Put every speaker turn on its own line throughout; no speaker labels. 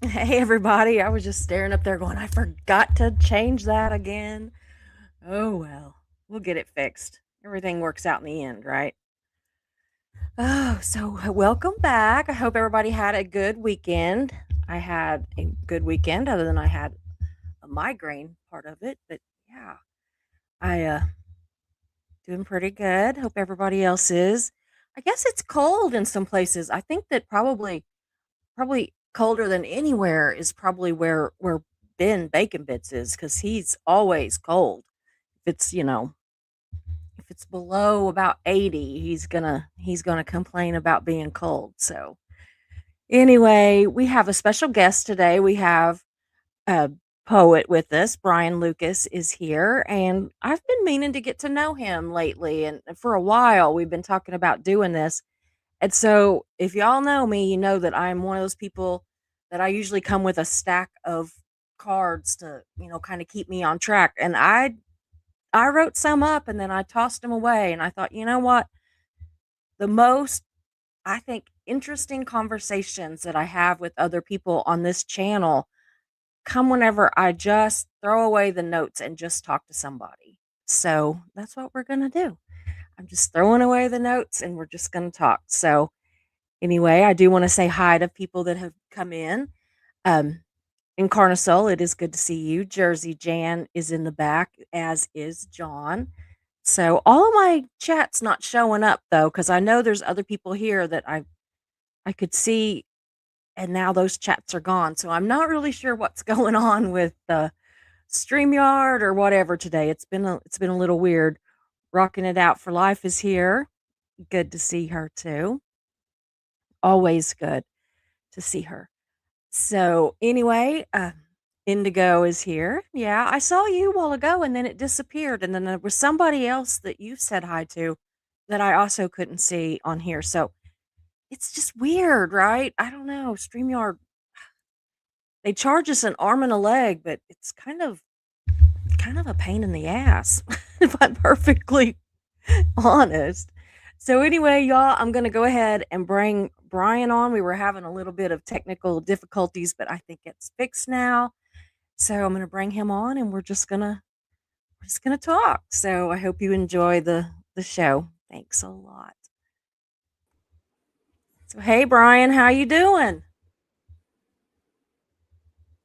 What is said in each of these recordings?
Hey, everybody. I was just staring up there going, I forgot to change that again. Oh, well, we'll get it fixed. Everything works out in the end, right? Oh, so welcome back. I hope everybody had a good weekend. I had a good weekend, other than I had a migraine part of it. But yeah, I doing pretty good. Hope everybody else is. I guess it's cold in some places. I think that probably colder than anywhere is probably where Ben Bacon Bits is because he's always cold. If if it's below about 80, he's gonna complain about being cold. So anyway, we have a special guest today. We have a poet with us. Bryan Lucas is here, and I've been meaning to get to know him lately. And for a while, we've been talking about doing this. And so, if y'all know me, you know that I'm one of those people that I usually come with a stack of cards to, kind of keep me on track. And I wrote some up and then I tossed them away and I thought, you know what? The most I think interesting conversations that I have with other people on this channel come whenever I just throw away the notes and just talk to somebody. So, that's what we're going to do. I'm just throwing away the notes and we're just going to talk. So, anyway, I do want to say hi to people that have come in. Um, Incarnasol, it is good to see you. Jersey Jan is in the back, as is John. So all of my chat's not showing up though, because I know there's other people here that I could see, and now those chats are gone. So I'm not really sure what's going on with the StreamYard or whatever today. It's been a little weird. Rocking it out for life is here. Good to see her too. Always good to see her. So anyway, Indigo is here. Yeah, I saw you a while ago and then it disappeared. And then there was somebody else that you said hi to that I also couldn't see on here. So it's just weird, right? I don't know. StreamYard, they charge us an arm and a leg, but it's kind of a pain in the ass, if I'm perfectly honest. So anyway, y'all, I'm gonna go ahead and bring Bryan on. We were having a little bit of technical difficulties, but I think it's fixed now. So I'm gonna bring him on, and we're just gonna talk. So I hope you enjoy the show. Thanks a lot. So hey, Bryan, how you doing?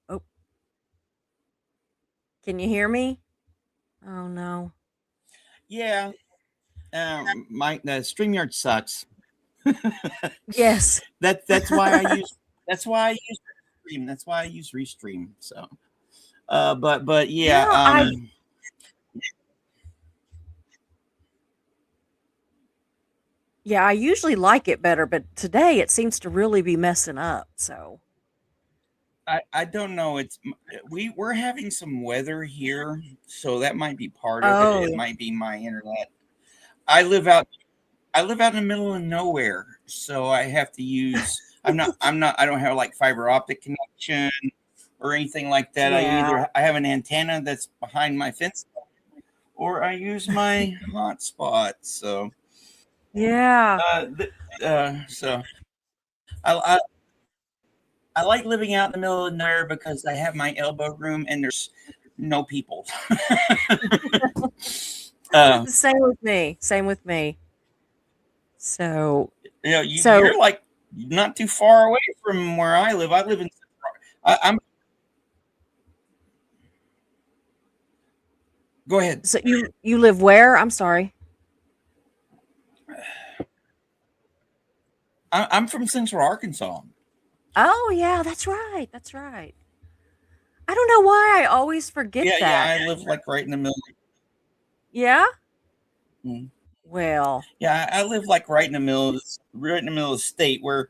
Oh, can you hear me? Oh no.
Yeah, my the StreamYard sucks.
Yes.
That's why I use Restream. That's why I use Restream. So, but yeah,
Yeah, I yeah, I usually like it better, but today it seems to really be messing up. So
I don't know. We're having some weather here, so that might be part of it.
oh,
It might be my internet. I live out I live out in the middle of nowhere, so I have to use. I don't have like fiber optic connection or anything like that.
yeah.
I have an antenna that's behind my fence, or I use my hotspot.
Yeah.
Uh, th- so I, I I like living out in the middle of nowhere because I have my elbow room and there's no people. uh,
Same with me. Same with me. So
you're
so
like not too far away from where I live. I live in. I'm. Go ahead.
so you live where? I'm sorry.
I'm from Central Arkansas.
Oh yeah, that's right. That's right. I don't know why I always forget
Yeah.
that.
I live like right in the middle.
Yeah?
Mm.
Well,
Yeah, I live like right in the middle of the state where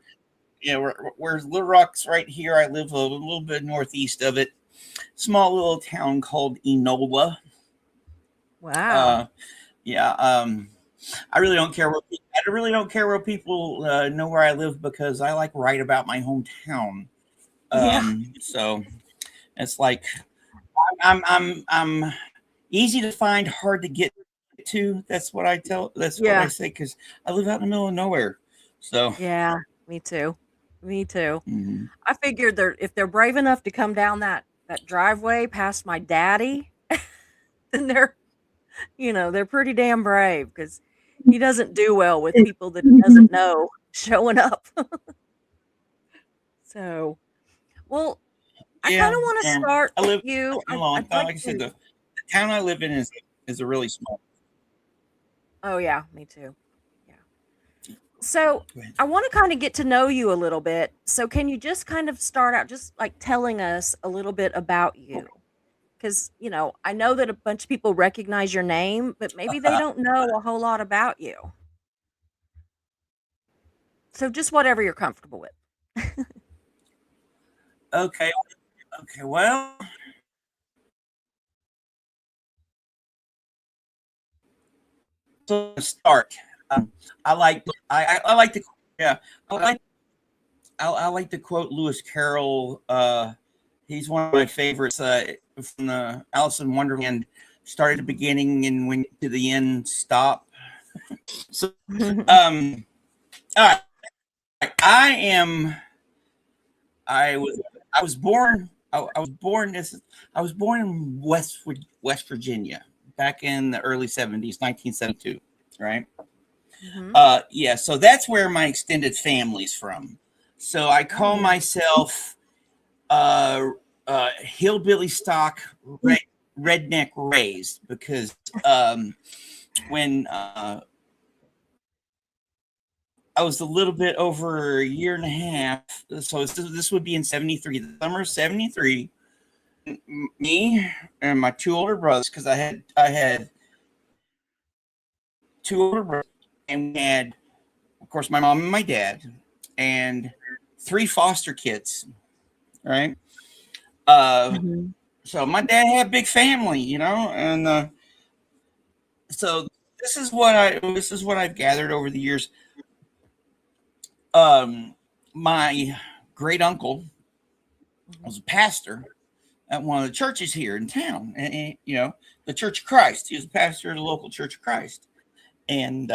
where Little Rock's right here. I live a little bit northeast of it. Small little town called Enola.
wow.
Uh, yeah. I really don't care I really don't care where people know where I live because I like write about my hometown.
Yeah.
So it's like I'm easy to find, hard to get to. That's what I
Yeah.
say because I live out in the middle of nowhere. So
Yeah. Me too. Me too.
Mhm.
I figured if they're brave enough to come down that driveway past my daddy, then they're pretty damn brave because he doesn't do well with people that he doesn't know showing up. So, well, I kind
Yeah,
of want to start
I
with
live
you.
in law.
I'd like
Like I said,
to.
the town I live in is a really small.
Oh yeah, me too. Yeah. So
Go ahead.
I want to kind of get to know you a little bit. So can you just kind of start out just like telling us a little bit about you? Because I know that a bunch of people recognize your name, but maybe they don't know a whole lot about you. So just whatever you're comfortable with.
Okay, okay. Well, so to start, I like I like to yeah I like I like to quote Lewis Carroll. He's one of my favorites from the Alice in Wonderland. Start at the beginning and when to the end, stop. So, um, all right. I am. I was. I was born. I was born. I was born in West Virginia back in the early '70s, 1972. Right.
Hmm.
Yeah. So that's where my extended family's from. So I
Oh
call
yeah.
myself uh, hillbilly stock redneck raised because when I was a little bit over a year and a half, so this would be in '73, the summer of '73. Me and my two older brothers, because I had two older brothers, and we had, of course, my mom and my dad, and three foster kids. Right. Uh,
Hmm.
so my dad had a big family, and so this is what I've gathered over the years. My great uncle
Hmm.
was a pastor at one of the churches here in town, and the Church of Christ. He was a pastor at the local Church of Christ, and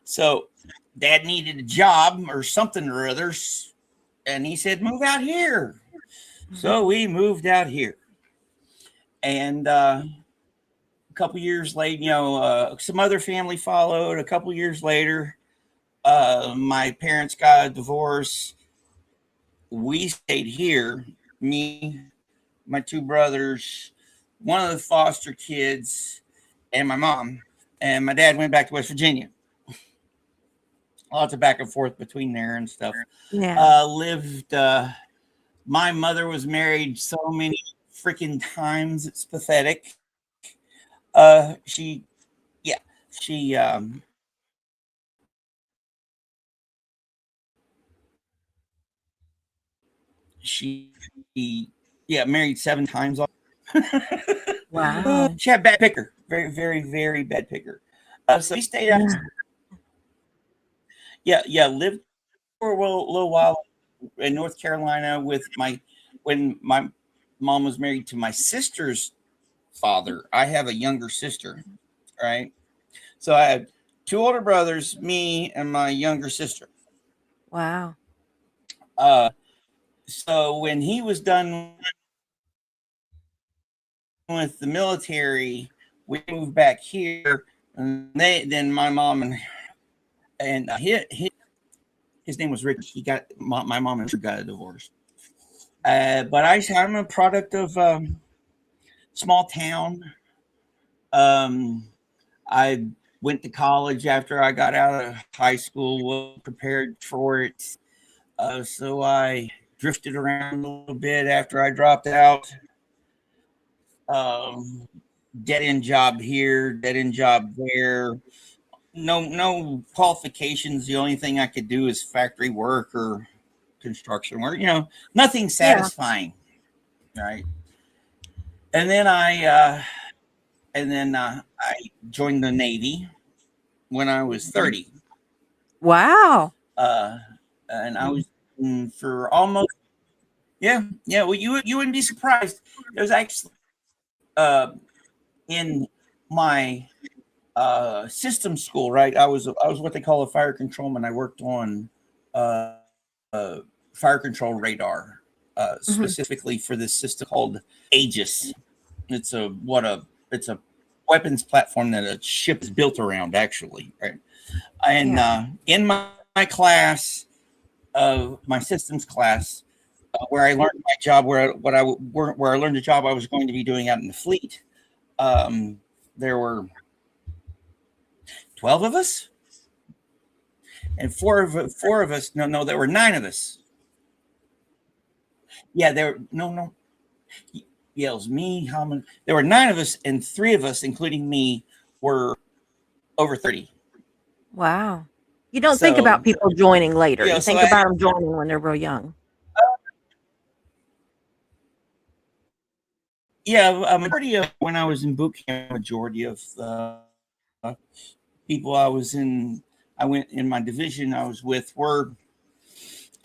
so Dad needed a job or something or others, and he said, "Move out here." So we moved out here, and a couple years later, some other family followed. A couple years later, my parents got a divorce. We stayed here. Me, my two brothers, one of the foster kids, and my mom. And my dad went back to West Virginia. Lots of back and forth between there and stuff.
Yeah.
Lived. My mother was married so many freaking times. It's pathetic. She, yeah, she she yeah married 7 times.
Wow.
She had bad picker, very very very bad picker. So we stayed out.
Yeah.
Yeah, lived for a little while in North Carolina with my when my mom was married to my sister's father. I have a younger sister, right? So I had two older brothers, me and my younger sister.
Wow.
Uh, so when he was done with the military, we moved back here, and then my mom and his name was Rick. He got my mom and Richard got a divorce. But I'm a product of small town. Um, I went to college after I got out of high school, was prepared for it. So I drifted around a little bit after I dropped out. Um, Dead end job here, dead end job there. No qualifications. The only thing I could do is factory work or construction work. Nothing
Yeah.
satisfying, right? And then I joined the Navy when I was
Mhm.
30.
Wow.
Uh, and I was for almost yeah. Well, you wouldn't be surprised. It was actually uh, in my system school, right? I was what they call a fire controlman. I worked on fire control radar,
Mhm.
specifically for this system called Aegis. It's a weapons platform that a ship is built around, actually, right? And
Yeah.
in my class, my systems class, where I learned my job, where I learned the job I was going to be doing out in the fleet. There were 12 of us, and four of us. No, there were nine of us. Yeah, there. No. Yeah, it was me. How many? There were nine of us, and three of us, including me, were over 30.
Wow. You don't think about
So,
people joining later. You
so
think about them joining when they're real young.
yeah, a majority of when I was in boot camp, majority of people I went in my division I was with were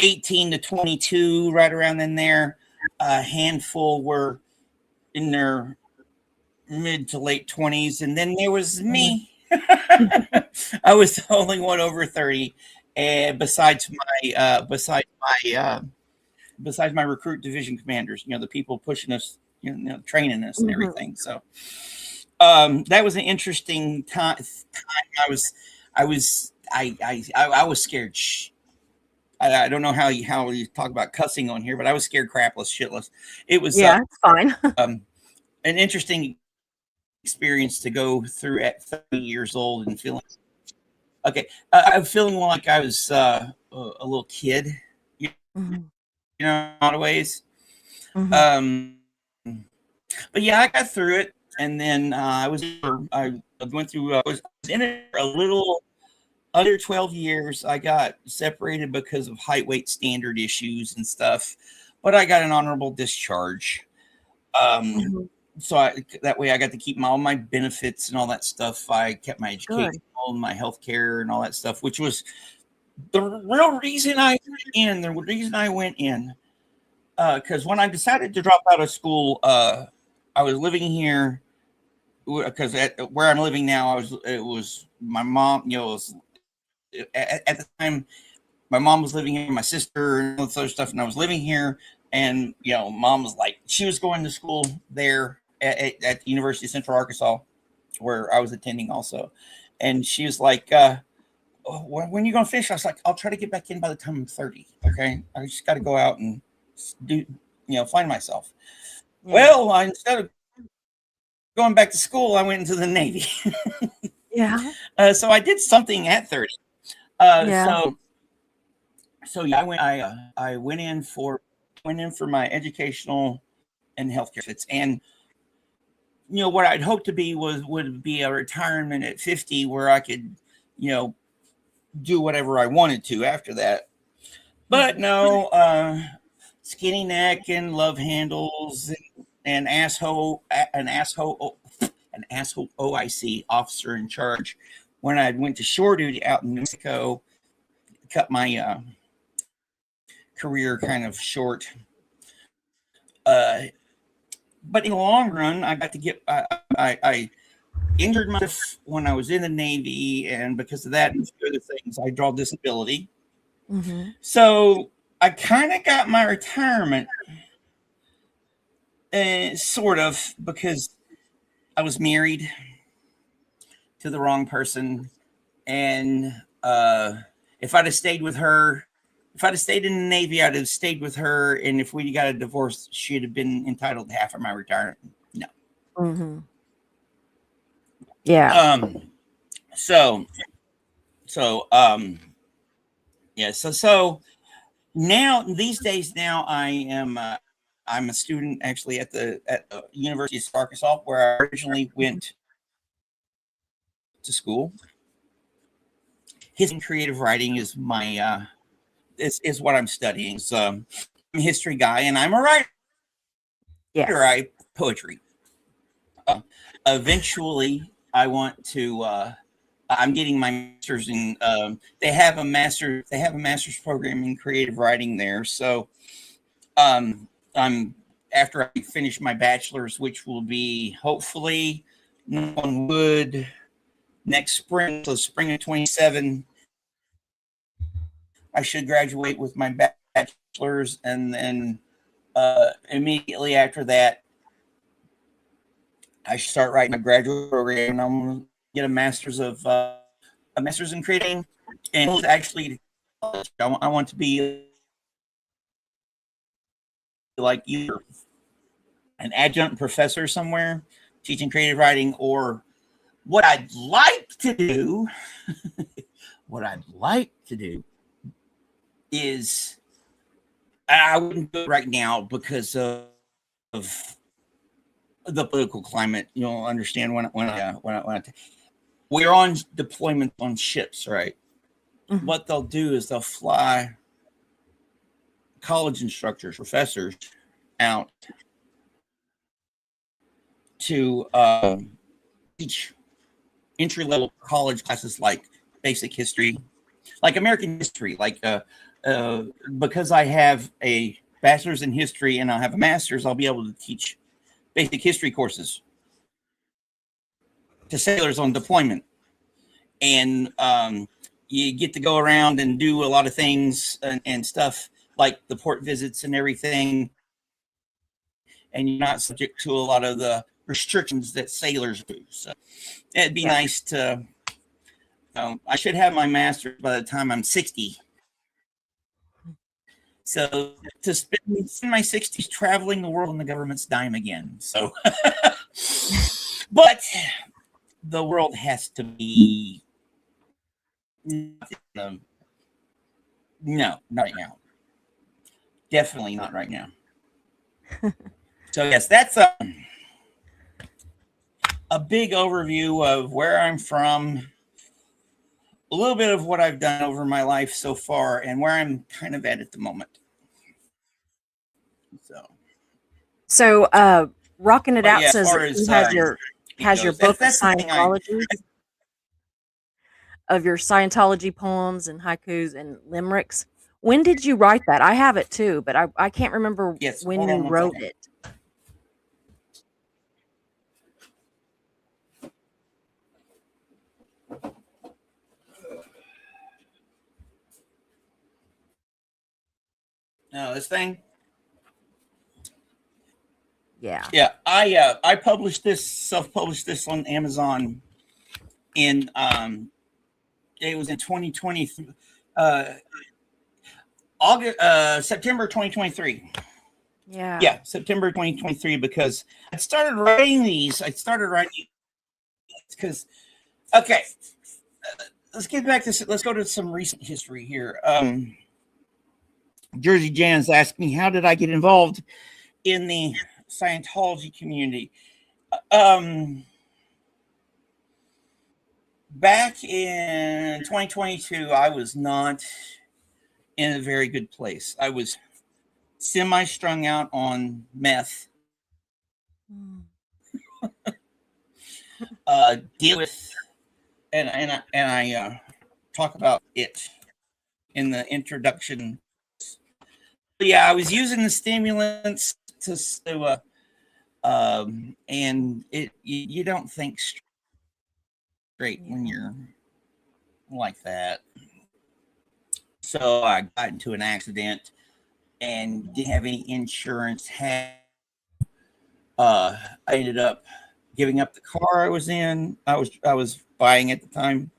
18 to 22, right around in there. A handful were in their mid to late 20s, and then there was
Mhm.
me. I was the only one over 30, and besides my recruit division commanders, the people pushing us, training us and
Mhm.
everything. So that was an interesting time. I was, I was scared. I don't know how you talk about cussing on here, but I was scared crapless, shitless. It was
Yeah, it's fine.
an interesting experience to go through at 30 years old and feeling okay. I'm feeling like I was a little kid, you
Mhm.
know, in a lot of ways.
Mhm.
Um, but yeah, I got through it, and then I went through. I was in it for a little under 12 years. I got separated because of height weight standard issues and stuff, but I got an honorable discharge. Um,
Mhm.
that way I got to keep all my benefits and all that stuff. I kept my education,
Good.
my health care, and all that stuff, which was the real reason I went in. The reason I went in, because when I decided to drop out of school, I was living here because where I'm living now, it was my mom. Was at the time my mom was living here, my sister, and all this other stuff, and I was living here. And mom was like, she was going to school there at the University of Central Arkansas, where I was attending also, and she was like, oh, when are you gonna finish? I was like, I'll try to get back in by the time I'm 30. Okay, I just got to go out and do, find myself.
Yeah.
Well, instead of going back to school, I went into the Navy.
Yeah.
So I did something at 30. Uh,
Yeah.
so so yeah, I went in for my educational and healthcare fits, and what I'd hoped to be would be a retirement at 50, where I could you know do whatever I wanted to after that. But
Mhm.
no, skinny neck and love handles and an asshole OIC officer in charge when I went to shore duty out in New Mexico cut my career kind of short. Uh, but in the long run, I got to get I injured myself when I was in the Navy, and because of that and a few other things, I draw disability.
Mhm.
So I kind of got my retirement, sort of, because I was married to the wrong person, and if I'd have stayed with her, if I'd have stayed in the Navy, I'd have stayed with her, and if we got a divorce, she'd have been entitled to half of my retirement. No.
Mhm. Yeah.
Um. So so yeah. So now these days now I'm a student actually at the University of Arkansas, where I originally
Mhm.
went to school. History and creative writing is my is what I'm studying. So I'm a history guy, and I'm a writer. I
Yes.
write poetry. Uh, Eventually, I want to. I'm getting my master's in. They have a master's program in creative writing there. So I'm after I finish my bachelor's, which will be hopefully knock on wood next spring, so spring of 27. I should graduate with my bachelor's, and then immediately after that, I should start writing a graduate program, and I'm going to get a master's in creating, and actually, I want to be like either an adjunct professor somewhere teaching creative writing, or what I'd like to do, what I'd like to do is I wouldn't do it right now because of the political climate. You'll understand we're on deployment on ships, right?
Mhm.
What they'll do is they'll fly college instructors, professors out to teach entry level college classes like basic history, like American history, because I have a bachelor's in history and I'll have a master's, I'll be able to teach basic history courses to sailors on deployment. And you get to go around and do a lot of things and stuff like the port visits and everything. And you're not subject to a lot of the restrictions that sailors do. So it'd be nice to, I should have my master's by the time I'm 60. So to spend my 60s traveling the world on the government's dime again. So, but the world has to be, no, not right now. Definitely not right now. So yes, that's a big overview of where I'm from, a little bit of what I've done over my life so far, and where I'm kind of at the moment.
So, Rocking It
But
Out
yeah, as
says
far
that
as
you has your
goes,
book of
that's the thing
Scientology poems and haikus and limericks. When did you write that? I have it too, but I can't remember
yes.
when
Hold
you
on one
wrote
second.
it.
No, this thing.
Yeah.
Yeah, I published this, self-published this on Amazon in it was in 2020, August, September 2023.
Yeah.
Yeah, September 2023, because I started writing these. I started writing because okay, let's get back to, let's go to some recent history here. Jersey Jan's asked me, how did I get involved in the Scientology community? Um, Back in 2022, I was not in a very good place. I was semi strung out on meth,
Mm.
deal with, and I talk about it in the introduction. But yeah, I was using the stimulants and you don't think straight when you're like that. So I got into an accident and didn't have any insurance. I ended up giving up the car I was in. I was buying at the time,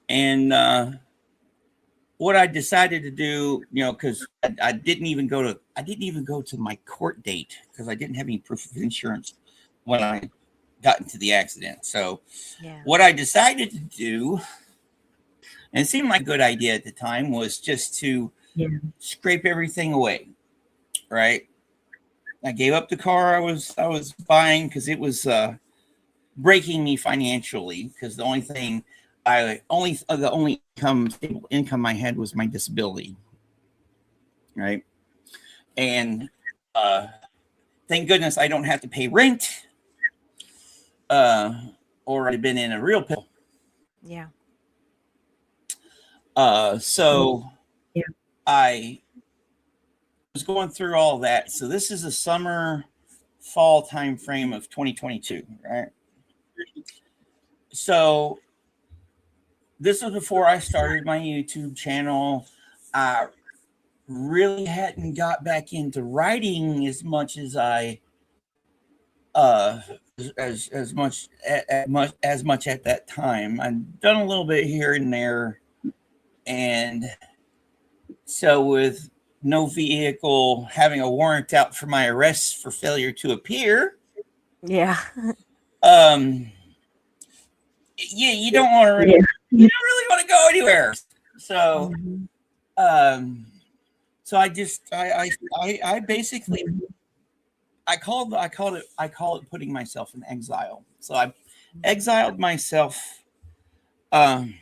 and what I decided to do, because I didn't even go to my court date because I didn't have any proof of insurance when I got into the accident. So
Yeah.
what I decided to do, and it seemed like a good idea at the time, was just to scrape everything away. Right. I gave up the car I was buying because it was breaking me financially. Because the only thing the only stable income I had was my disability. Right. And thank goodness I don't have to pay rent. Or I'd been in a real pill.
Yeah.
So I was going through all that. So this is a summer fall time frame of 2022, right? So this was before I started my YouTube channel. really hadn't got back into writing as much as I uh as much at that time. I've done a little bit here and there, and so with no vehicle, having a warrant out for my arrest for failure to appear,
Yeah.
um, yeah, you don't want to really, you don't really want to go anywhere. So,
Mhm.
um, so I just, I basically, I call it putting myself in exile. So I exiled myself. Um,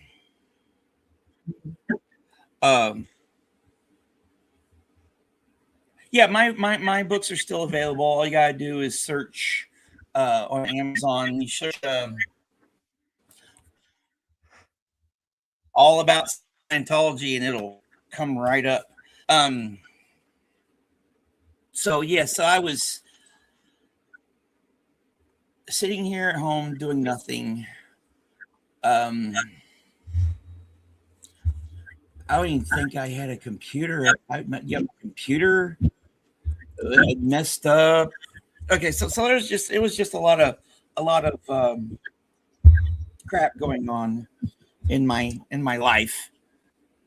um, yeah, my books are still available. All you gotta do is search on Amazon. You search all about Scientology, and it'll come right up. Um, so yeah, so I was sitting here at home doing nothing. Um, I don't even think I had a computer. Yeah, computer messed up. Okay, so it was just a lot of crap going on in my life,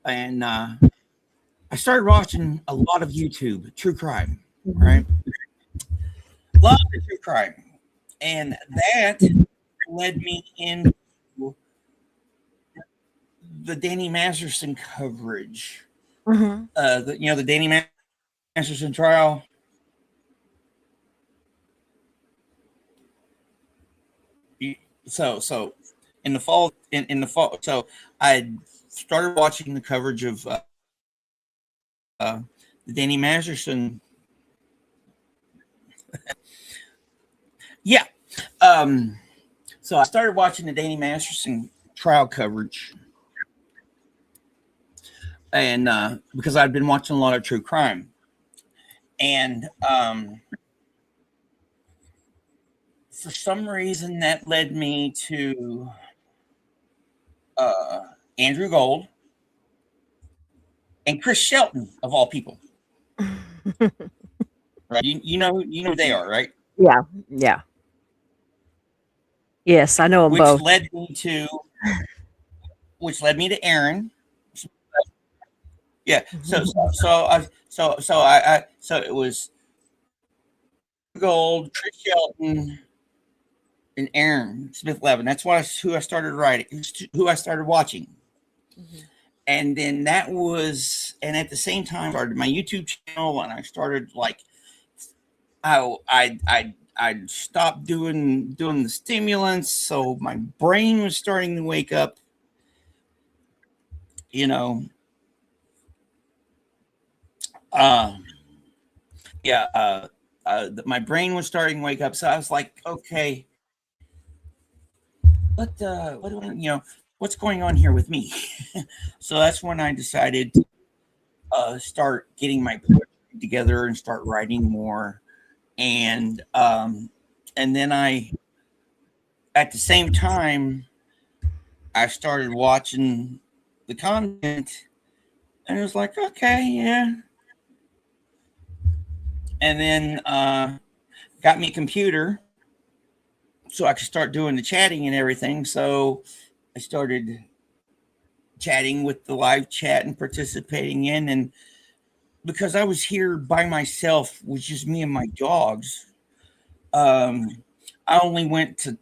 and I started watching a lot of YouTube true crime. Right,
Mhm.
a lot of true crime, and that led me into the Danny Masterson coverage.
Mhm.
The Danny Masterson trial. So in the fall, so I started watching the coverage of the Danny Masterson. Yeah. Um, so I started watching the Danny Masterson trial coverage, and because I'd been watching a lot of true crime, and for some reason that led me to uh, Andrew Gold and Chris Shelton of all people. Right? You know who they are, right?
Yeah. Yeah. Yes, I know them
Which
both.
led me to which led me to Aaron. Yeah. So it was Gold, Chris Shelton, and Aaron Smith Levin. That's who I started writing, who I started watching.
Mhm.
And then that was, and at the same time, I started my YouTube channel, and I started like, I stopped doing the stimulants, so my brain was starting to wake up. You know, um, yeah, my brain was starting to wake up. So I was like, okay, what do I, what's going on here with me? So that's when I decided to start getting my poetry together and start writing more. And then at the same time, I started watching the content, and it was like, okay, yeah. And then got me a computer so I could start doing the chatting and everything. So I started chatting with the live chat and participating in, and because I was here by myself with just me and my dogs, um, I only went to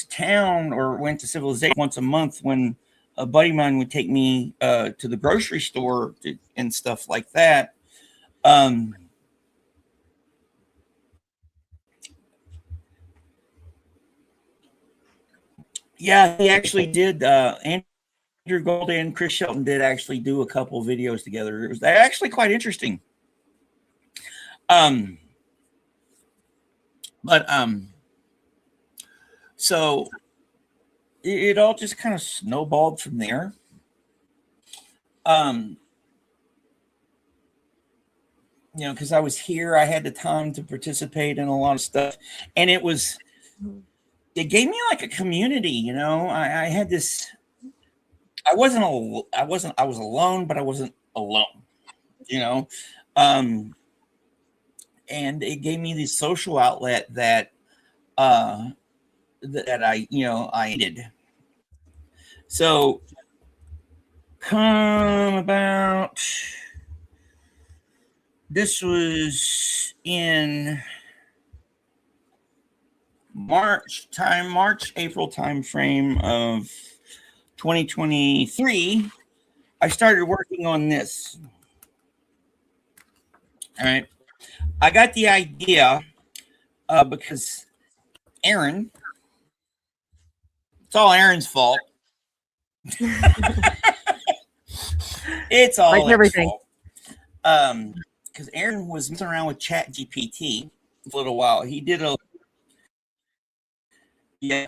town or went to civilization once a month when a buddy of mine would take me to the grocery store and stuff like that. Um, yeah, he actually did. Andrew Gold and Chris Shelton did actually do a couple videos together. It was actually quite interesting. Um, but so it all just kind of snowballed from there. Um, because I was here, I had the time to participate in a lot of stuff, and
Mhm.
it gave me like a community. I had this. I was alone, but I wasn't alone. you know. Um, and it gave me this social outlet uh, that I needed. So come about this was in March April time frame of 2023. I started working on this. All right, I got the idea because Aaron. It's all Aaron's fault. It's
Like
all Aaron's
everything.
fault. Because Aaron was messing around with Chat GPT for a little while. Yeah,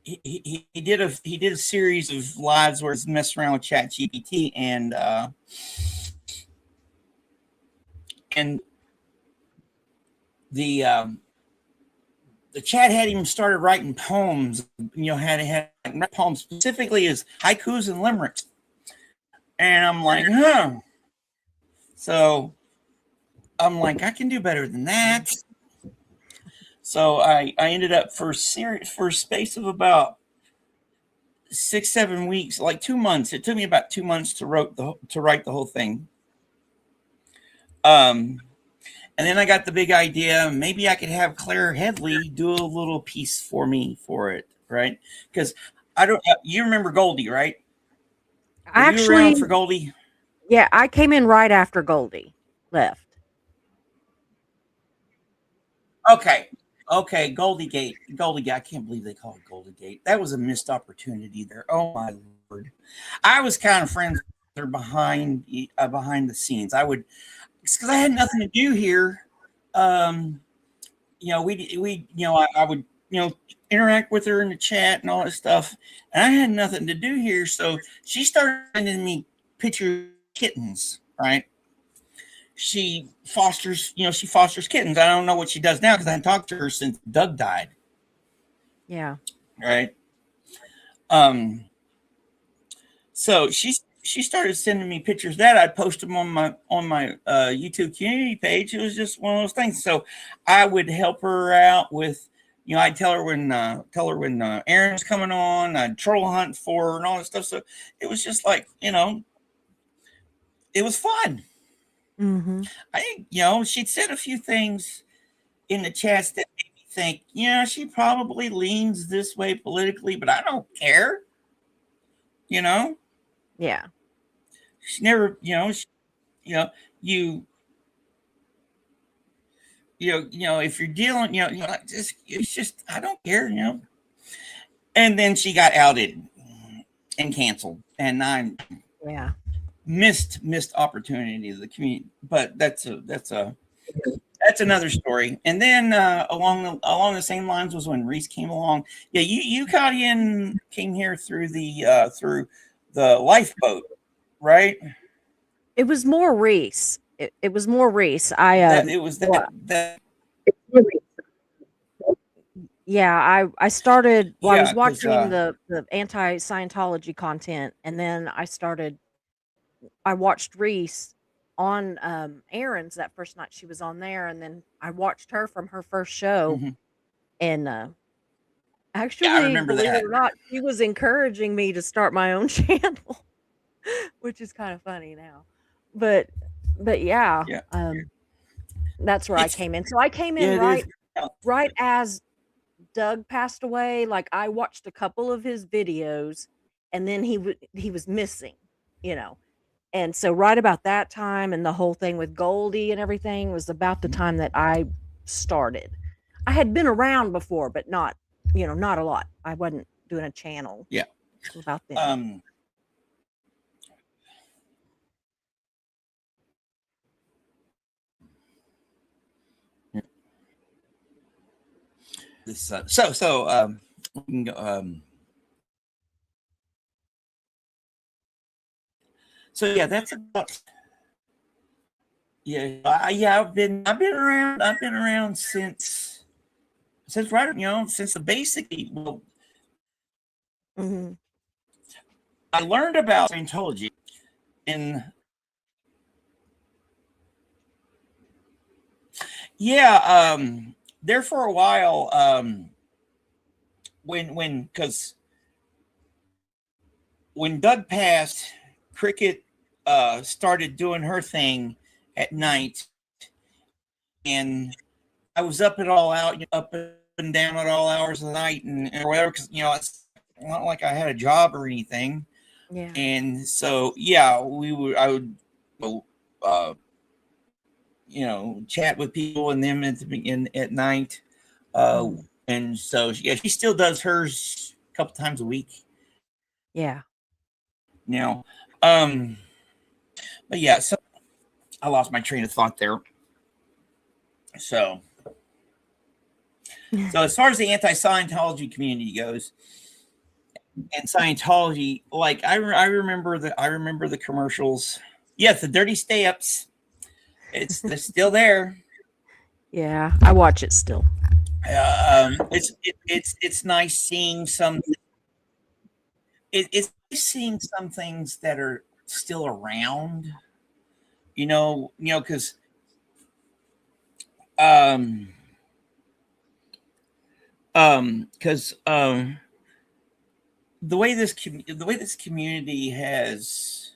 he did a series of lives where he's messing around with Chat GPT and the the chat had him started writing poems. Had poems specifically as haikus and limericks, and I'm like, huh. So I'm like, I can do better than that. So I ended up for a space of about 6 7 weeks, like 2 months. It took me about 2 months to write the whole thing. Um, and then I got the big idea. Maybe I could have Claire Headley do a little piece for me for it, right? Because I don't. You remember Goldie, right? Were you around
Actually,
for Goldie?
yeah, I came in right after Goldie left.
Okay. Okay, Goldie Gate. I can't believe they call it Goldie Gate. That was a missed opportunity there. Oh my lord! I was kind of friends with her behind the scenes. I would, because I had nothing to do here. Um, I would interact with her in the chat and all that stuff, and I had nothing to do here. So she started sending me pictures of kittens, right? She fosters kittens. I don't know what she does now because I haven't talked to her since Doug died.
Yeah.
Right. Um. So she started sending me pictures of that I'd post them on my YouTube community page. It was just one of those things. So I would help her out with. I'd tell her when Aaron was coming on. I'd troll hunt for her and all that stuff. So it was just like it was fun.
Mm-hmm.
I think she'd said a few things in the chats that made me think, she probably leans this way politically, but I don't care. You know,
Yeah.
she never, you know, you, if you're dealing, it's just, I don't care. And then she got outed and canceled, and I
Yeah.
missed opportunity of the community. But that's another story. And then along the same lines was when Reese came along. Yeah, you came here through the lifeboat, right?
It was more Reese. It was more Reese.
That it was
Well,
that
yeah, I started well, I
yeah,
was
because
watching the anti-Scientology content, and then I watched Reese on Aaron's that first night she was on there, and then I watched her from her first show,
mhm.
and
Yeah, I
actually,
remember
believe it
that.
or not, she was encouraging me to start my own channel, which is kind of funny now. But but yeah,
Yeah,
that's where I
it's
came in. So I came in
yeah, it is.
right as Doug passed away. Like I watched a couple of his videos, and then he was missing, you know. And so right about that time, and the whole thing with Goldie and everything was about the time that I started. I had been around before, but not, not a lot. I wasn't doing a channel
Yeah.
till about then.
Um. This we can go. So yeah, that's about. Yeah. I've been around since right, since the basically. Well,
Mhm.
I learned about Scientology in Yeah, there for a while, because when Doug passed, Cricket started doing her thing at
Mhm.
night, and I was up at all out, up and down at all hours of the night and whatever, because it's not like I had a job or anything,
Yeah.
and so yeah, I would you know, chat with people and them at night, uh,
Mhm.
and so yeah, she still does hers a couple times a week
Yeah.
now. But yeah, so I lost my train of thought there. So so as far as the anti-Scientology community goes, and Scientology, like I remember the commercials. Yes, the dirty stay-ups. They're still there.
Yeah, I watch it still.
It's nice seeing some. It's nice seeing some things that are still around. Because um because the way this community has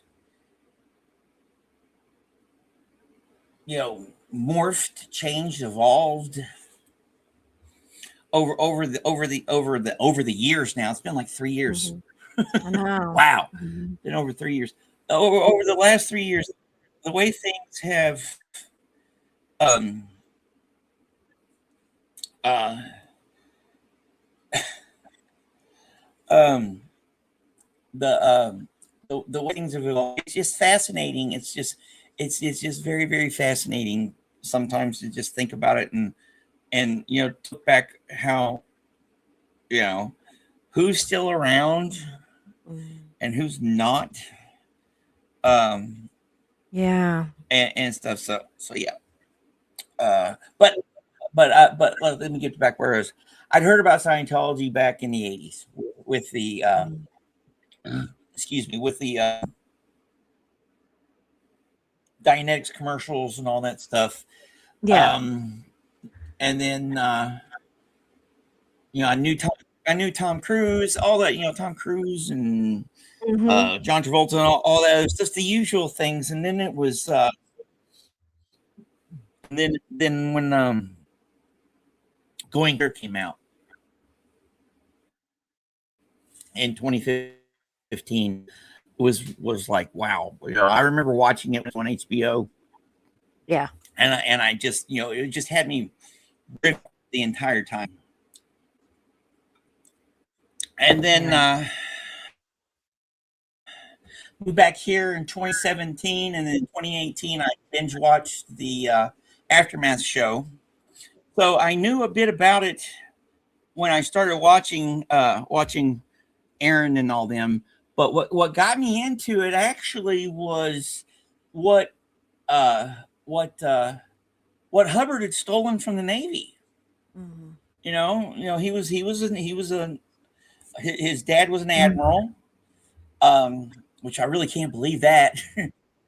morphed, changed, evolved over the years now. It's been like 3 years.
Mhm. I know.
Wow,
Mhm.
been over 3 years. Over the last 3 years, the way things have um uh um the the way things have evolved, it's just fascinating. It's just very, very fascinating sometimes to just think about it, and to look back how you know who's still around
Mhm.
and who's not, um
Yeah.
and stuff. So yeah. But let me get back where I was. I'd heard about Scientology back in the '80s with the
Mhm.
excuse me, with the Dianetics commercials and all that stuff.
Yeah.
Um, and then I knew Tom Cruise, all that, Tom Cruise and
Mhm.
John Travolta and all that. It was just the usual things. And then it was then when Going Clear came out in 2015, was like wow. I remember watching it on HBO,
Yeah.
and I just it just had me ripped the entire time. And then
Yeah.
moved back here in 2017, and then 2018 I binge watched the Aftermath show. So I knew a bit about it when I started watching Aaron and all them. But what got me into it actually was what uh, what uh, what Hubbard had stolen from the Navy.
Mhm.
He was a his dad was an
Mhm.
admiral, which I really can't believe that.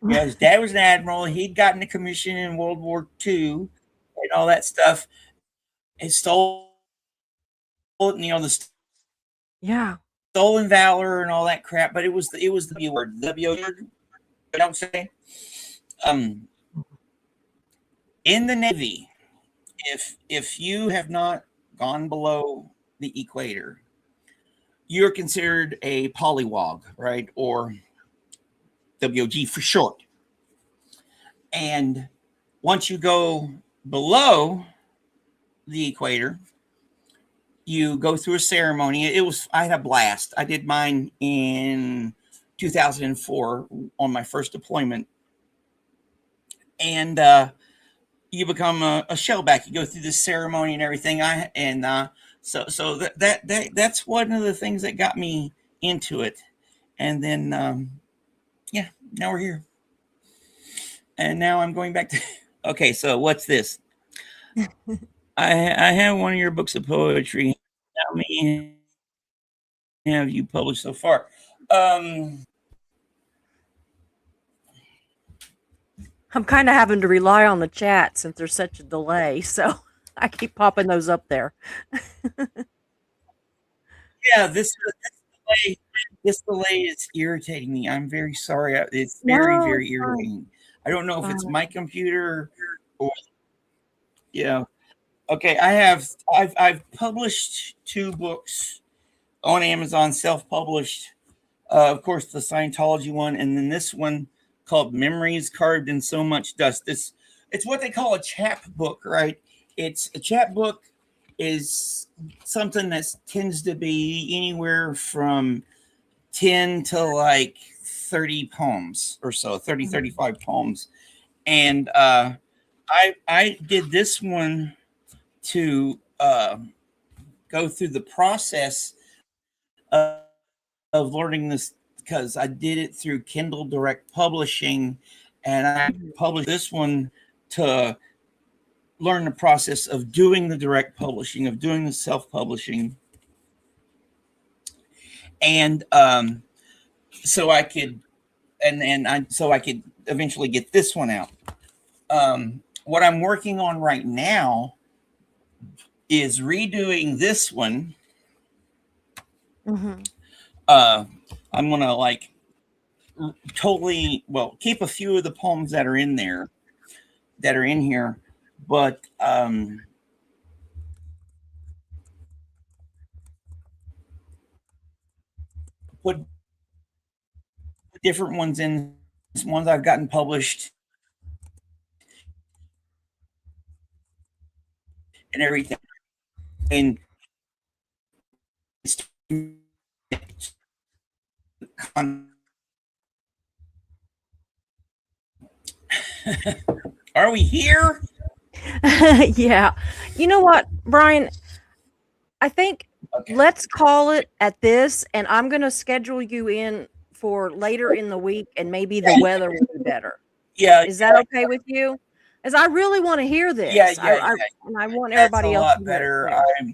His dad was an admiral. He'd gotten a commission in World War II and all that stuff. He stole, the
Yeah.
stolen valor and all that crap. But it was the W word, the W word. You know what I'm saying? Um, in the Navy, if you have not gone below the equator, you're considered a polywog, right? Or WOG for short. And once you go below the equator, you go through a ceremony. I had a blast. I did mine in 2004 on my first deployment, and you become a shellback. You go through this ceremony and everything. That's one of the things that got me into it. And then yeah, now we're here, and now I'm going back to. Okay, so what's this? I have one of your books of poetry. How many have you published so far?
I'm kind of having to rely on the chat since there's such a delay, so I keep popping those up there.
Yeah, delay, this delay is irritating me. I'm very sorry. It's very,
No, it's
very
fine.
irritating. I don't
It's
know if it's
fine.
my computer or yeah. Okay, I've published 2 books on Amazon, self-published. Of course, the Scientology one, and then this one called "Memories Carved in So Much Dust." It's what they call a chapbook, right? It's a chapbook is something that tends to be anywhere from 10 to like 30 poems or so, 30,
Mhm.
35 poems. And I did this one to go through the process of, of learning this because I did it through Kindle Direct Publishing, and I
Mhm.
published this one to learn the process of doing the direct publishing, of doing the self publishing, and so I could so I could eventually get this one out. What I'm working on right now is redoing this one.
Mhm.
Uh, I'm gonna like totally keep a few of the poems that are in there that are in here, but put different ones in, ones I've gotten published and everything. And are we here?
Yeah. You know what, Brian? I think
Okay.
let's call it at this, and I'm going to schedule you in for later in the week, and maybe the weather will be better.
Yeah,
Is that okay with you? As I really want to hear
yeah,
this.
yeah, yeah.
And I want
That's a
everybody else to
lot
hear it
better.
too.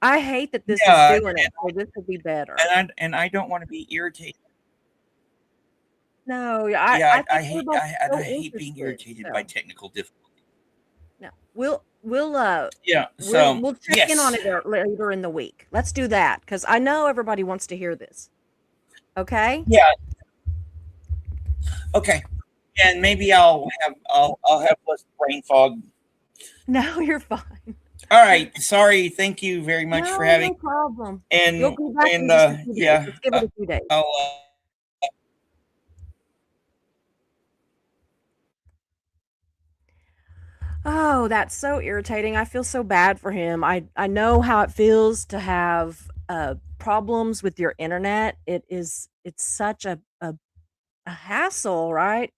I hate that this is
Yeah,
doing it, so this would be better.
and I don't want to be irritated.
No,
Yeah,
I think everybody's
I
so
hate being
interested.
irritated by
So
technical difficulty.
no, we'll
Yeah. So
we'll check in on
yes.
it later in the week. Let's do that because I know everybody wants to hear this. Okay?
Yeah. Okay. And maybe I'll have less brain fog.
No, you're fine.
All right. Sorry. Thank you very much for
No,
having.
no problem. You'll
And
be back in just a few days.
yeah.
Let's give it a few days.
I'll
Oh, that's so irritating. I feel so bad for him. I know how it feels to have problems with your internet. It's such a hassle, right?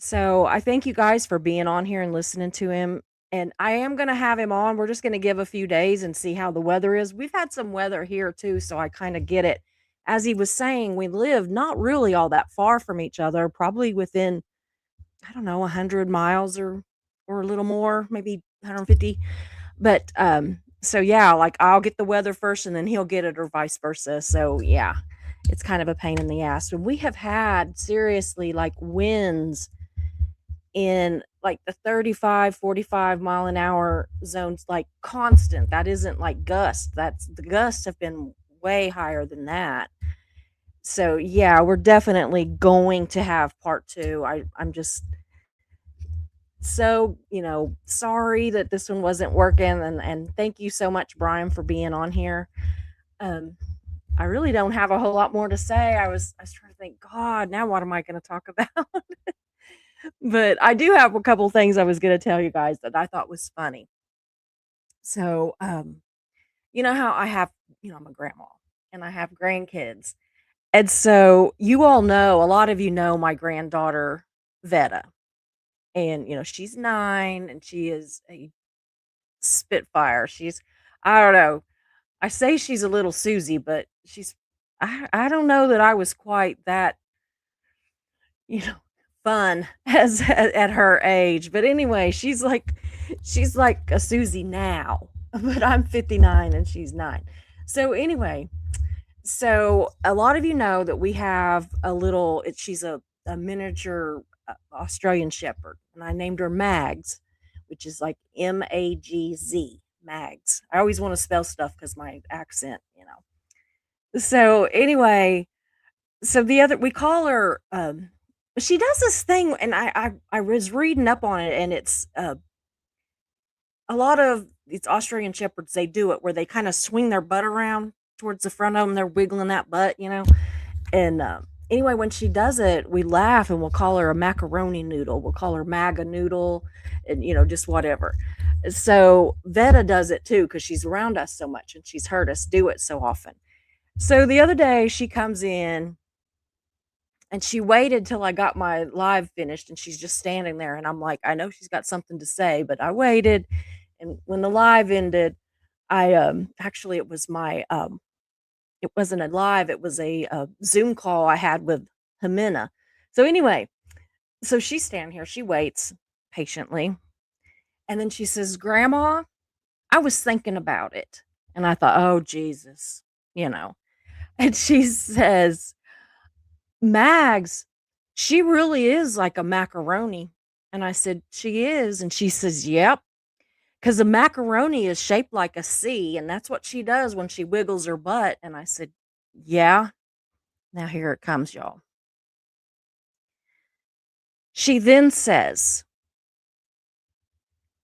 So I thank you guys for being on here and listening to him. And I am going to have him on. We're just going to give a few days and see how the weather is. We've had some weather here too, so I kind of get it. As he was saying, we live not really all that far from each other, probably within, I don't know, 100 miles or a little more, maybe 150. But so yeah, like I'll get the weather first and then he'll get it or vice versa. So yeah, it's kind of a pain in the ass. And we have had seriously like winds in like the 35, 45 mile an hour zones, like constant. That isn't like gusts. That's the gusts have been way higher than that. So yeah, we're definitely going to have part two. I'm just so, sorry that this one wasn't working, and thank you so much, Brian, for being on here. Um I really don't have a whole lot more to say. I was trying to think, God, now what am I going to talk about? But I do have a couple things I was gonna tell you guys that I thought was funny. So, you know how I have, I'm a grandma and I have grandkids. And so you all know, a lot of you know my granddaughter Veta. And she's 9 and she is a spitfire. I don't know. I say she's a little Susie, but I don't know that I was quite that you know, fun as at her age. But anyway, she's like a Susie now, but I'm 59 and she's 9. So anyway, so a lot of you know that we have a little she's a miniature Australian Shepherd, and I named her Mags, which is like Magz, Mags. I always want to spell stuff because my accent, you know. So anyway, so the other we call her. She does this thing, and I was reading up on it, and it's a lot of these Australian Shepherds. They do it where they kind of swing their butt around towards the front of them. They're wiggling that butt, you know. And anyway, when she does it, we laugh and we'll call her a macaroni noodle. We'll call her MAGA noodle, and you know, just whatever. So Veta does it too because she's around us so much and she's heard us do it so often. So the other day she comes in and she waited till I got my live finished and she's just standing there and I'm like, I know she's got something to say, but I waited. And when the live ended, I actually it was my it wasn't a live, it was a Zoom call I had with Jimena. So anyway, so she's standing here, she waits patiently, and then she says, "Grandma, I was thinking about it." And I thought, "Oh, Jesus," you know. And she says, "Mags, she really is like a macaroni." And I said, "She is." And she says, "Yep, because a macaroni is shaped like a C, and that's what she does when she wiggles her butt." And I said, "Yeah." Now here it comes, y'all. She then says,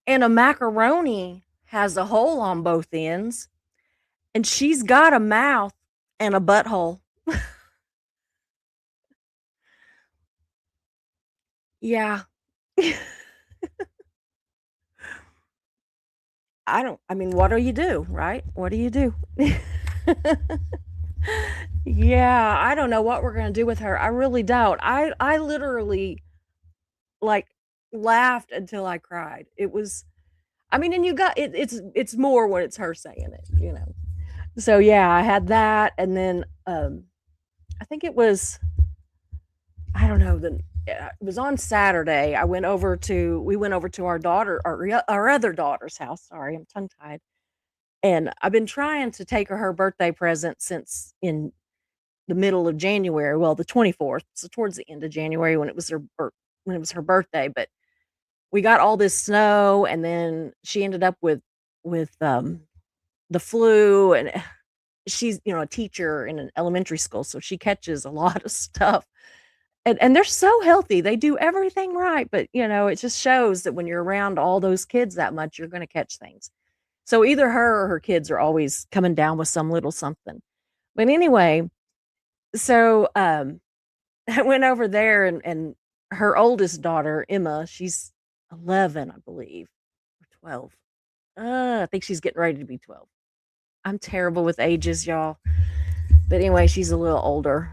"And a macaroni has a hole on both ends, and she's got a mouth and a butthole." Yeah. I mean, what do you do, right? What do you do? Yeah, I don't know what we're gonna do with her. I really don't. I literally, like, laughed until I cried. It was I mean, and you got it's more when it's her saying it, you know? So, yeah, I had that, and then, I think it was I don't know, it was on Saturday. We went over to our other daughter's house. Sorry, I'm tongue tied. And I've been trying to take her birthday present since in the middle of January. Well, the 24th, so towards the end of January when it was her birthday. But we got all this snow, and then she ended up with the flu, and she's a teacher in an elementary school, so she catches a lot of stuff. And they're so healthy. They do everything right, but, it just shows that when you're around all those kids that much, you're gonna catch things. So either her or her kids are always coming down with some little something. But anyway, so, I went over there and her oldest daughter, Emma, she's 11, I believe, or 12. I think she's getting ready to be 12. I'm terrible with ages, y'all. But anyway, she's a little older.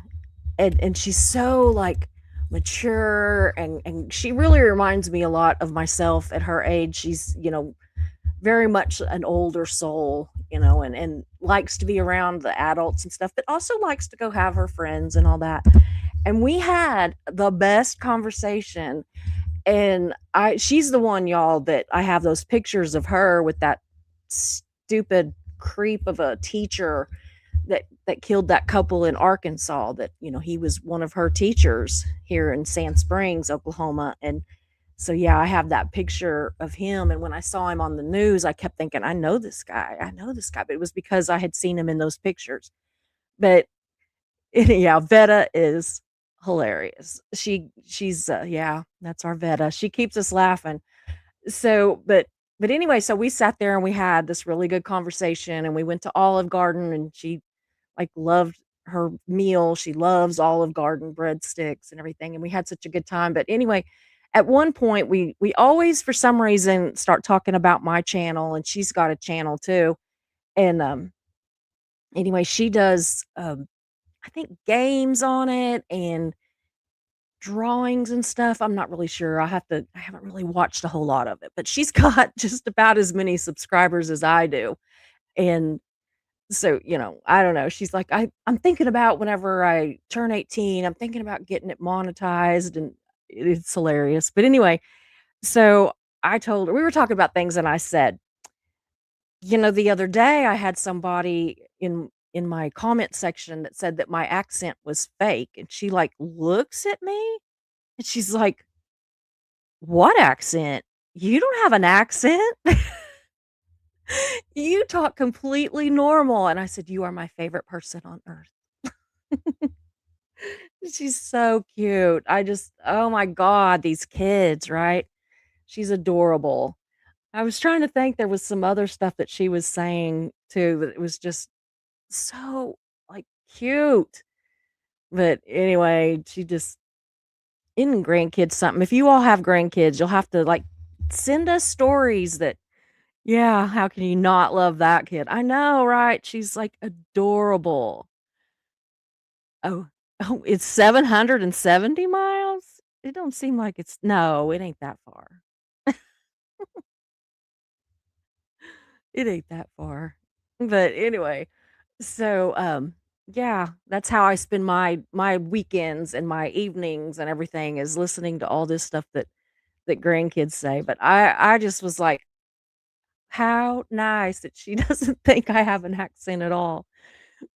And she's so, like, mature, and she really reminds me a lot of myself at her age. She's, very much an older soul, and likes to be around the adults and stuff, but also likes to go have her friends and all that. And we had the best conversation. And she's the one, y'all, that I have those pictures of her with that stupid creep of a teacher that killed that couple in Arkansas. That he was one of her teachers here in Sand Springs, Oklahoma. And so, yeah, I have that picture of him, and when I saw him on the news, I kept thinking, I know this guy," but it was because I had seen him in those pictures. But yeah, Veta is hilarious. Yeah, that's our Veta. She keeps us laughing. So, but anyway, so we sat there and we had this really good conversation, and we went to Olive Garden, and she, like, loved her meal. She loves Olive Garden breadsticks and everything, and we had such a good time. But anyway, at one point, we always, for some reason, start talking about my channel, and she's got a channel too. And, anyway, she does, I think, games on it and drawings and stuff. I'm not really sure. I haven't really watched a whole lot of it, but she's got just about as many subscribers as I do. And so, I don't know. She's like, I'm thinking about whenever I turn 18, I'm thinking about getting it monetized, and it's hilarious. But anyway, so I told her, we were talking about things, and I said, the other day I had somebody in my comment section that said that my accent was fake, and she, like, looks at me, and she's like, What accent? You don't have an accent. You talk completely normal. And I said, you are my favorite person on earth. She's so cute. Oh my God, these kids, right? She's adorable. I was trying to think there was some other stuff that she was saying too that was just so like cute. But anyway, she just in grandkids something. If you all have grandkids, you'll have to like send us stories that yeah, how can you not love that kid? I know, right? She's like adorable. Oh, oh, it's 770 miles? It don't seem like it's no, it ain't that far. It ain't that far. But anyway, so, yeah, that's how I spend my weekends and my evenings and everything is listening to all this stuff that grandkids say, but I just was like, "How nice that she doesn't think I have an accent at all."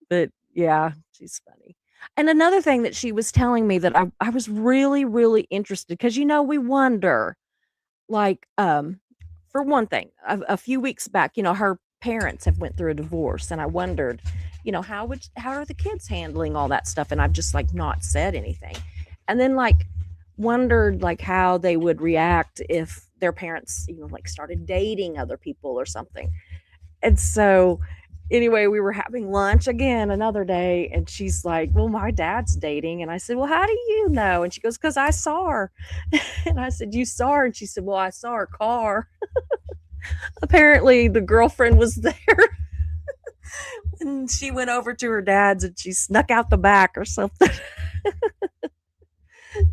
But, yeah, she's funny. And another thing that she was telling me that I was really, really interested because we wonder, like, for one thing, a few weeks back, her parents have went through a divorce, and I wondered, how are the kids handling all that stuff? And I've just like not said anything, and then like wondered like how they would react if their parents, like started dating other people or something. And so anyway, we were having lunch again another day, and she's like, "Well, my dad's dating." And I said, "Well, how do you know?" And she goes, "Because I saw her." And I said, "You saw her?" And she said, "Well, I saw her car." Apparently, the girlfriend was there, and she went over to her dad's and she snuck out the back or something.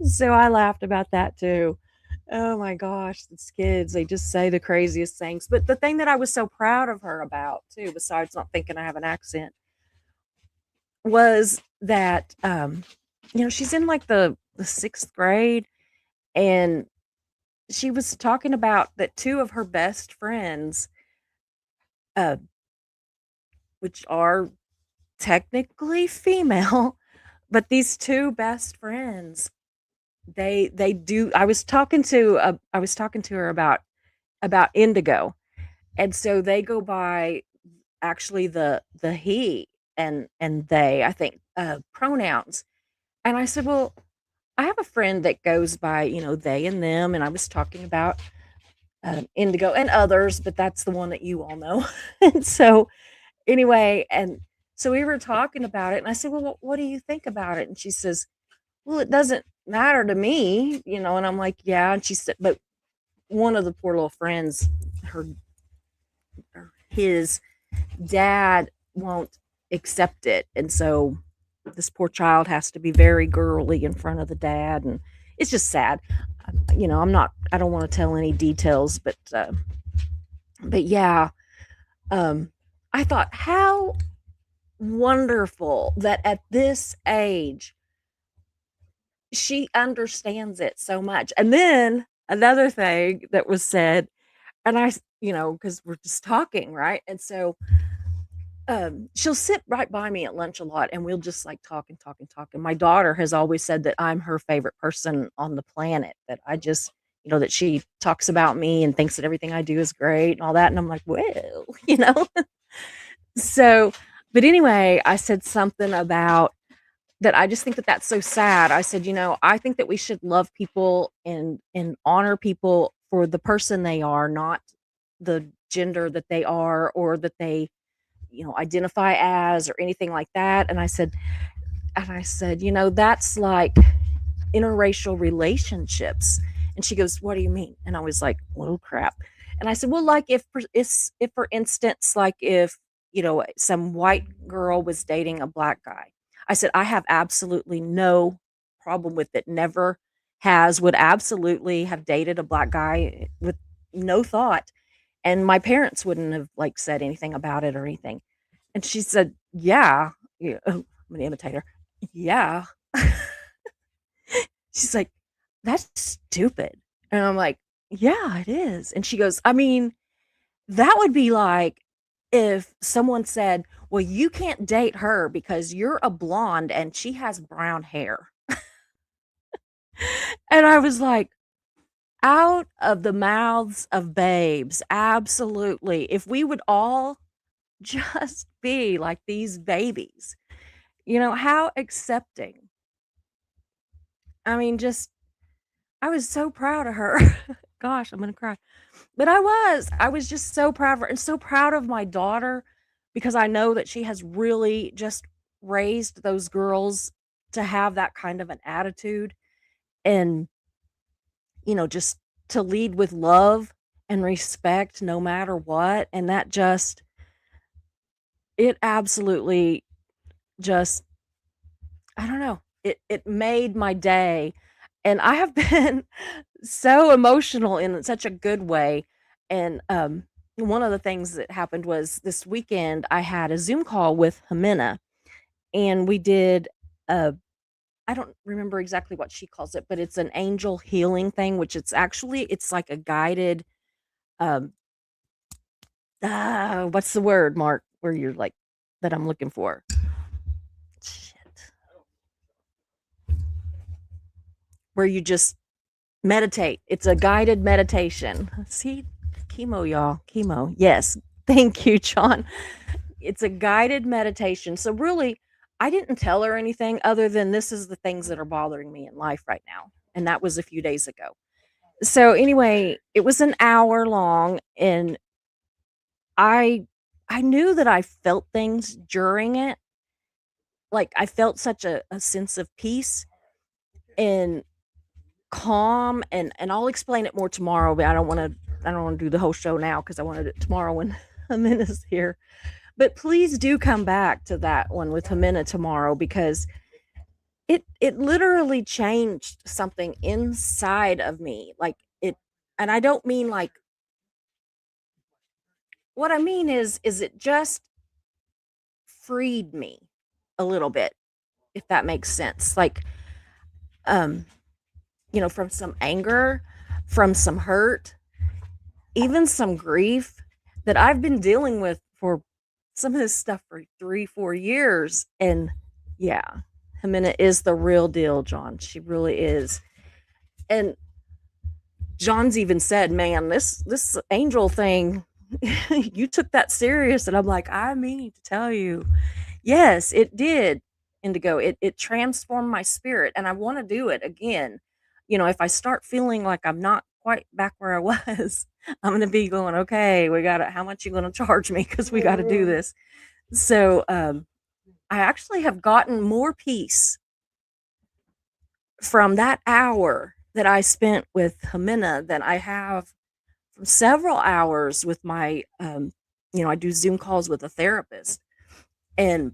So I laughed about that too. Oh my gosh, these kids, they just say the craziest things. But the thing that I was so proud of her about too, besides not thinking I have an accent, was that she's in like the sixth grade, and she was talking about that two of her best friends, uh, which are technically female, but these two best friends, they do. I was talking to her about indigo, and so they go by actually the he and they, I think, pronouns. And I said, well, I have a friend that goes by, they and them, and I was talking about indigo and others, but that's the one that you all know. And so anyway, and so we were talking about it, and I said, well, what do you think about it? And she says, well, it doesn't matter to me, and I'm like, yeah. And she said, but one of the poor little friends, her his dad won't accept it, and so this poor child has to be very girly in front of the dad, and it's just sad. I don't want to tell any details, but yeah, um I thought how wonderful that at this age she understands it so much. And then another thing that was said, and because we're just talking, right? And so she'll sit right by me at lunch a lot, and we'll just like talk and talk and talk. And my daughter has always said that I'm her favorite person on the planet, that I just, that she talks about me and thinks that everything I do is great and all that. And I'm like, well, so, but anyway, I said something about that. I just think that that's so sad. I said, I think that we should love people and honor people for the person they are, not the gender that they are or that they identify as or anything like that. And I said, that's like interracial relationships. And she goes, what do you mean? And I was like, oh crap. And I said, well, like if for instance, like if some white girl was dating a black guy, I said, I have absolutely no problem with it. Never would absolutely have dated a black guy with no thought. And my parents wouldn't have like said anything about it or anything. And she said, yeah. Yeah. Oh, I'm gonna imitate her. Yeah. She's like, that's stupid. And I'm like, yeah, it is. And she goes, I mean, that would be like if someone said, well, you can't date her because you're a blonde and she has brown hair. And I was like, out of the mouths of babes. Absolutely. If we would all just be like these babies, how accepting. I mean, just, I was so proud of her. Gosh, I'm going to cry. But I was just so proud of her and so proud of my daughter because I know that she has really just raised those girls to have that kind of an attitude and, just to lead with love and respect no matter what. And that just, it absolutely just, I don't know, it made my day. And I have been so emotional in such a good way. And one of the things that happened was this weekend I had a Zoom call with Jimena, and we did a, I don't remember exactly what she calls it, but it's an angel healing thing, which it's like a guided um what's the word, Mark, where you're like, that I'm looking for. Shit. Where you just meditate. It's a guided meditation. See, chemo, y'all. Chemo. Yes. Thank you, John. It's a guided meditation. So, really, I didn't tell her anything other than this is the things that are bothering me in life right now. And that was a few days ago. So, anyway, it was an hour long, and I I knew that I felt things during it. Like I felt such a sense of peace and calm, and I'll explain it more tomorrow, but I don't wanna do the whole show now because I wanted it tomorrow when Jimena's here. But please do come back to that one with Jimena tomorrow because it literally changed something inside of me. Like it, and I don't mean like, what I mean is it just freed me a little bit, if that makes sense. Like, um, from some anger, from some hurt, even some grief that I've been dealing with for some of this stuff for 3, 4 years. And yeah, Jimena is the real deal, John. She really is. And John's even said, "Man, this angel thing, you took that serious." And I'm like, "I mean to tell you, yes, it did, Indigo. It transformed my spirit, and I want to do it again. If I start feeling like I'm not quite back where I was, I'm gonna be going, okay, we got to, how much you gonna charge me? Because we got to do this. So I actually have gotten more peace from that hour that I spent with Jimena than I have from several hours with my I do Zoom calls with a therapist. And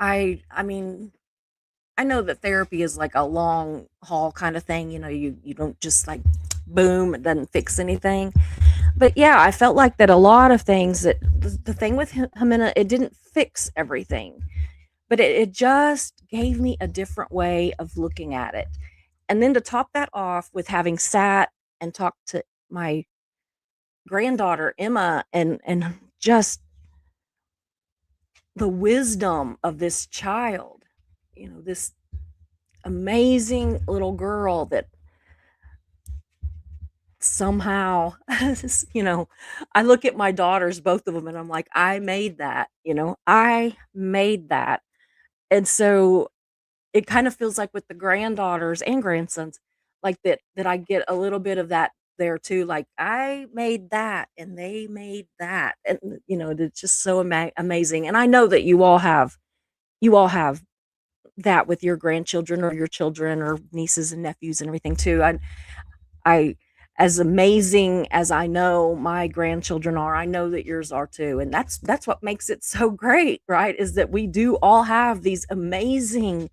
I mean, I know that therapy is like a long haul kind of thing. You don't just like boom, it doesn't fix anything. But yeah, I felt like that a lot of things that the thing with Jimena, it didn't fix everything, but it just gave me a different way of looking at it. And then to top that off with having sat and talked to my granddaughter Emma, and just the wisdom of this child, this amazing little girl that somehow, I look at my daughters, both of them, and I'm like, I made that, I made that. And so it kind of feels like with the granddaughters and grandsons, like that I get a little bit of that there too. Like I made that and they made that. And it's just so amazing. And I know that you all have that with your grandchildren or your children or nieces and nephews and everything too. I as amazing as I know my grandchildren are, I know that yours are too. And that's what makes it so great, right? Is that we do all have these amazing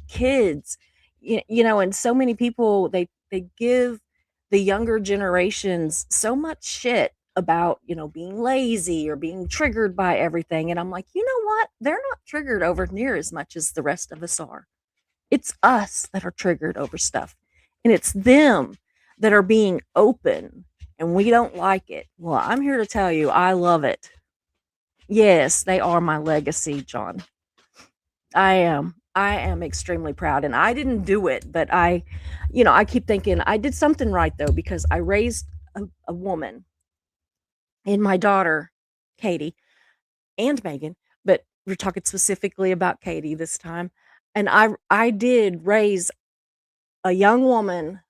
kids. And so many people, they give the younger generations so much shit about, being lazy or being triggered by everything. And I'm like, you know what? They're not triggered over near as much as the rest of us are. It's us that are triggered over stuff. And it's them that are being open and we don't like it. Well, I'm here to tell you, I love it. Yes, they are my legacy, John. I am. I am extremely proud, and I didn't do it, but I keep thinking I did something right though because I raised a woman in my daughter, Katie, and Megan, but we're talking specifically about Katie this time. And I did raise a young woman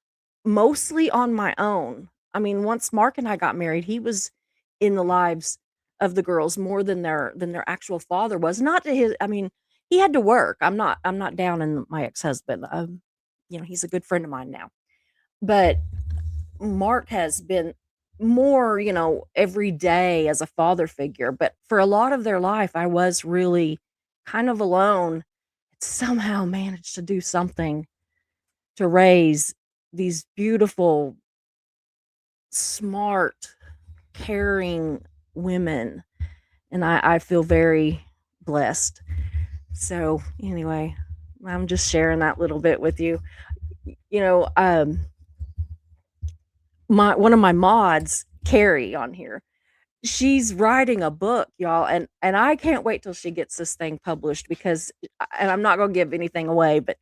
mostly on my own. I mean, once Mark and I got married, he was in the lives of the girls more than their actual father was. Not to his I mean, he had to work. I'm not down in my ex-husband. He's a good friend of mine now. But Mark has been more, every day as a father figure, but for a lot of their life I was really kind of alone. Somehow managed to do something to raise these beautiful, smart, caring women, and I feel very blessed. So, anyway, I'm just sharing that little bit with you. You know, my one of my mods, Carrie, on here, she's writing a book, y'all, and I can't wait till she gets this thing published because and I'm not gonna give anything away, but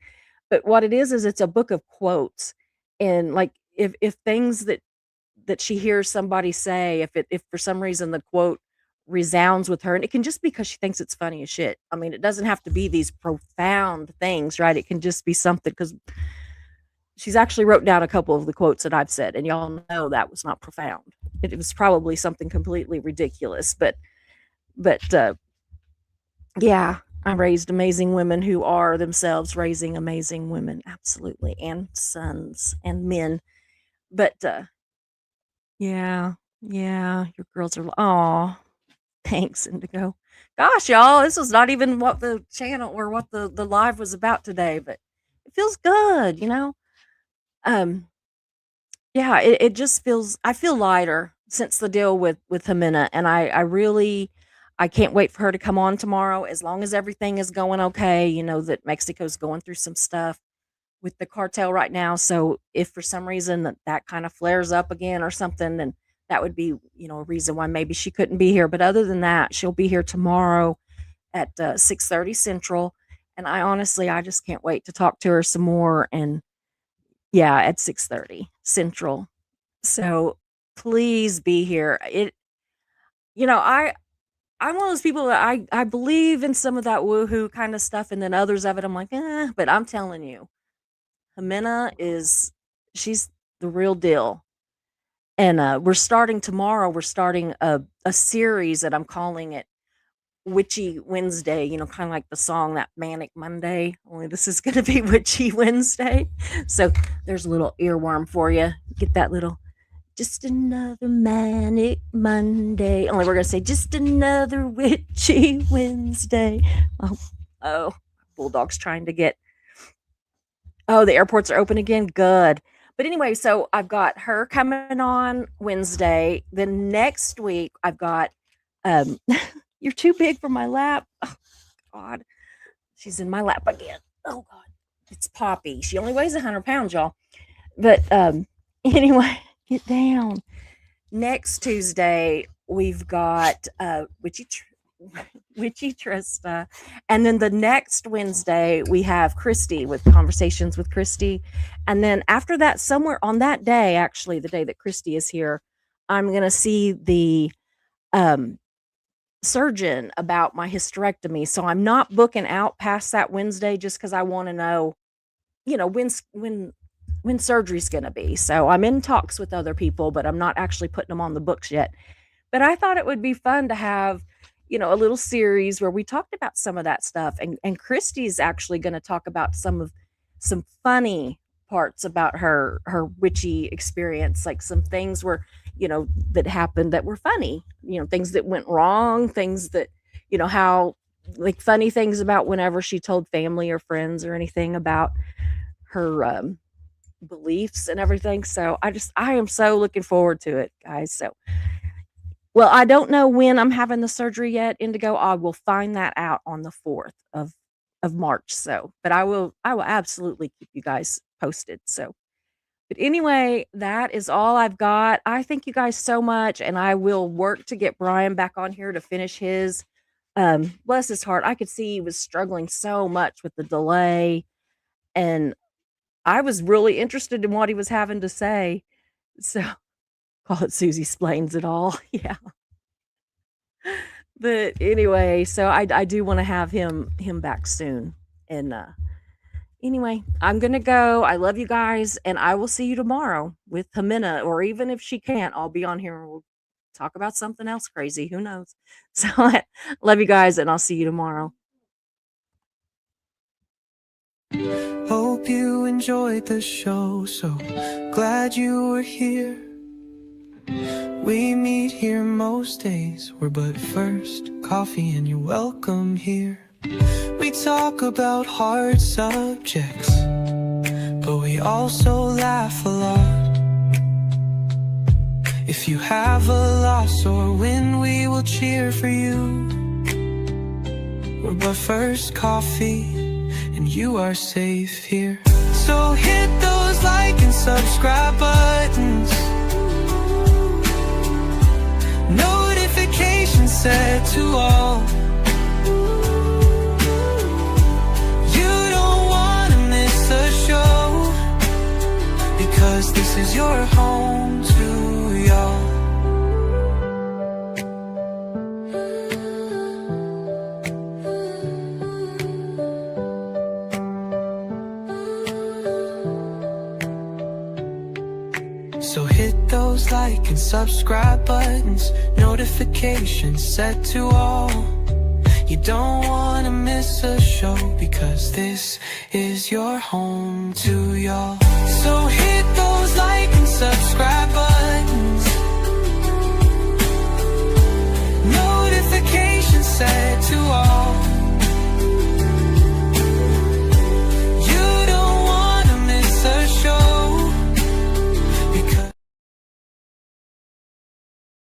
what it is it's a book of quotes, and like if things that she hears somebody say, if for some reason the quote resounds with her, and it can just be because she thinks it's funny as shit. I mean, it doesn't have to be these profound things, right? It can just be something because she's actually wrote down a couple of the quotes that I've said, and y'all know that was not profound. It was probably something completely ridiculous, but yeah, I raised amazing women who are themselves raising amazing women, absolutely, and sons and men. But yeah, yeah, your girls are. Aw, thanks, Indigo. Gosh, y'all, this was not even what the channel or what the live was about today, but it feels good. Um, yeah, it just feels. I feel lighter since the deal with Jimena, and I really. I can't wait for her to come on tomorrow. As long as everything is going okay, that Mexico's going through some stuff with the cartel right now. So if for some reason that kind of flares up again or something, then that would be, a reason why maybe she couldn't be here. But other than that, she'll be here tomorrow at 6:30 Central. And I just can't wait to talk to her some more. And yeah, at 6:30 Central. So please be here. I'm one of those people that I believe in some of that woohoo kind of stuff, and then others of it I'm like, but I'm telling you, Jimena she's the real deal. And we're starting tomorrow. We're starting a series that I'm calling it Witchy Wednesday. Kind of like the song that Manic Monday. Only this is going to be Witchy Wednesday. So there's a little earworm for you. Get that little. Just another manic Monday. Only we're gonna say just another witchy Wednesday. Oh, Bulldog's trying to get. Oh, the airports are open again. Good. But anyway, so I've got her coming on Wednesday. Then next week I've got um you're too big for my lap. Oh God. She's in my lap again. Oh God. It's Poppy. She only weighs 100 pounds, y'all. But anyway, get down. Next Tuesday we've got Witchy Trista. And then the next Wednesday, we have Christy with Conversations with Christy. And then after that, somewhere on that day, actually, the day that Christy is here, I'm going to see the um, surgeon about my hysterectomy. So I'm not booking out past that Wednesday just because I want to know, when surgery's going to be. So I'm in talks with other people, but I'm not actually putting them on the books yet. But I thought it would be fun to have, a little series where we talked about some of that stuff. And Christy's actually going to talk about some funny parts about her witchy experience, like some things where, that happened that were funny, things that went wrong, things that, how like funny things about whenever she told family or friends or anything about her beliefs and everything. So I am so looking forward to it, guys. So well, I don't know when I'm having the surgery yet, Indigo. I will find that out on the 4th of March. So, but I will absolutely keep you guys posted. So, but anyway, that is all I've got. I thank you guys so much, and I will work to get Bryan back on here to finish his Bless his heart, I could see he was struggling so much with the delay, and I was really interested in what he was having to say. So call it Susie Splains It All. Yeah. But anyway, so I do want to have him back soon. And anyway, I'm gonna go. I love you guys, and I will see you tomorrow with Jimena, or even if she can't, I'll be on here and we'll talk about something else crazy. Who knows? So love you guys, and I'll see you tomorrow.
Hope you enjoyed the show, so glad you were here. We meet here most days, we're but first coffee and you're welcome here. We talk about hard subjects, but we also laugh a lot. If you have a loss or win, we will cheer for you. We're but first coffee and you are safe here. So hit those like and subscribe buttons, notifications set to all. You don't wanna miss a show, because this is your home to y'all. So hit those like and subscribe buttons, notifications set to all. You don't wanna miss a show, because this is your home to y'all. So hit those like and subscribe buttons, notifications set to all.